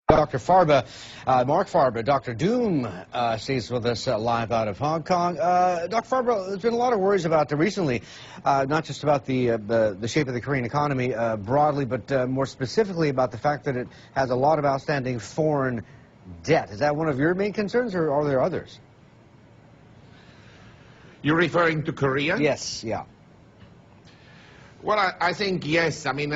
Dr. Faber, Marc Faber, Dr. Doom stays with us live out of Hong Kong. Dr. Faber, there's been a lot of worries about recently, not just about the shape of the Korean economy broadly, but more specifically about the fact that it has a lot of outstanding foreign debt. Is that one of your main concerns, or are there others? You're referring to Korea? Yes, yeah. Well, I think yes. I mean,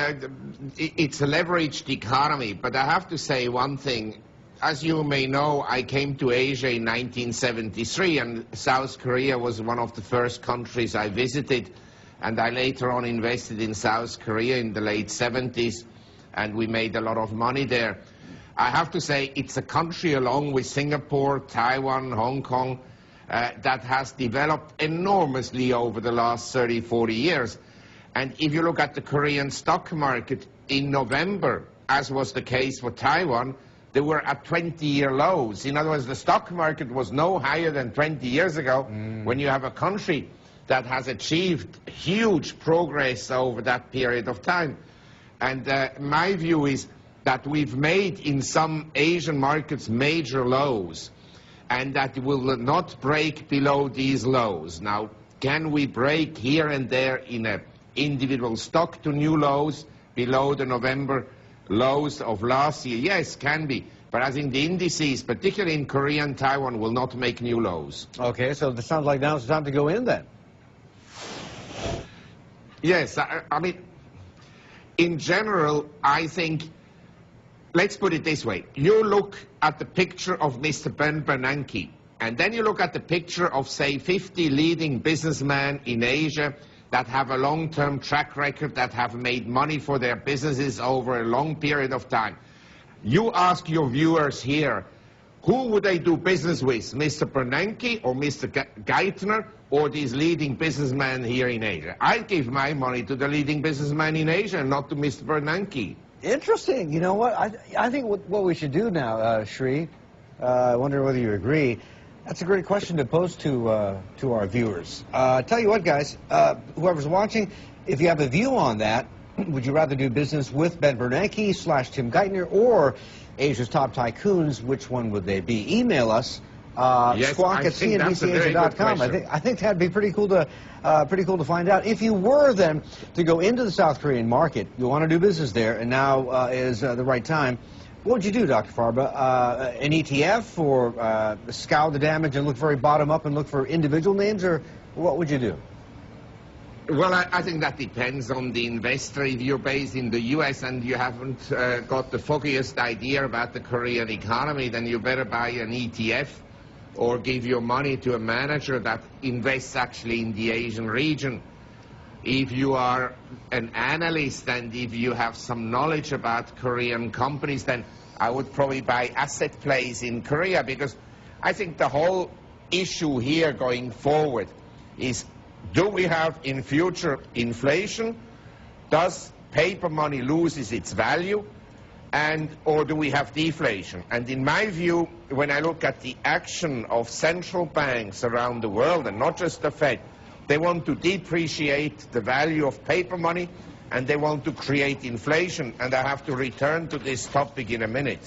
it's a leveraged economy, but I have to say one thing. As you may know, I came to Asia in 1973, and South Korea was one of the first countries I visited, and I later on invested in South Korea in the late 70s, and we made a lot of money there. I have to say it's a country, along with Singapore, Taiwan, Hong Kong, that has developed enormously over the last 30, 40 years. And if you look at the Korean stock market in November, as was the case for Taiwan, they were at 20-year lows. In other words, the stock market was no higher than 20 years ago. When you have a country that has achieved huge progress over that period of time. And my view is that we've made in some Asian markets major lows, and that will not break below these lows. Now, can we break here and there in a individual stock to new lows below the November lows of last year? Yes, can be. But I think the indices, particularly in Korea and Taiwan, will not make new lows. Okay, so it sounds like now's the time to go in then. Yes, I mean, in general, I think, let's put it this way. You look at the picture of Mr. Ben Bernanke, and then you look at the picture of, say, 50 leading businessmen in Asia that have a long-term track record, that have made money for their businesses over a long period of time. You ask your viewers here, who would they do business with, Mr. Bernanke or Mr. Geithner, or these leading businessmen here in Asia? I'd give my money to the leading businessman in Asia and not to Mr. Bernanke. Interesting. You know what? I think what we should do now, Sri, I wonder whether you agree. That's a great question to pose to our viewers. Tell you what, guys, whoever's watching, if you have a view on that, would you rather do business with Ben Bernanke / Tim Geithner or Asia's top tycoons? Which one would they be? Email us, squawk@cnbcasia.com. I think that'd be pretty cool to find out. If you were then to go into the South Korean market, you want to do business there, and now is the right time. What would you do, Dr. Faber? An ETF, or scour the damage and look very bottom up and look for individual names, or what would you do? Well, I think that depends on the investor. If you're based in the US and you haven't got the foggiest idea about the Korean economy, then you better buy an ETF or give your money to a manager that invests actually in the Asian region. If you are an analyst and if you have some knowledge about Korean companies, then I would probably buy asset plays in Korea, because I think the whole issue here going forward is, do we have in future inflation? Does paper money loses its value? Or do we have deflation? And in my view, when I look at the action of central banks around the world, and not just the Fed, they want to depreciate the value of paper money, and they want to create inflation. And I have to return to this topic in a minute.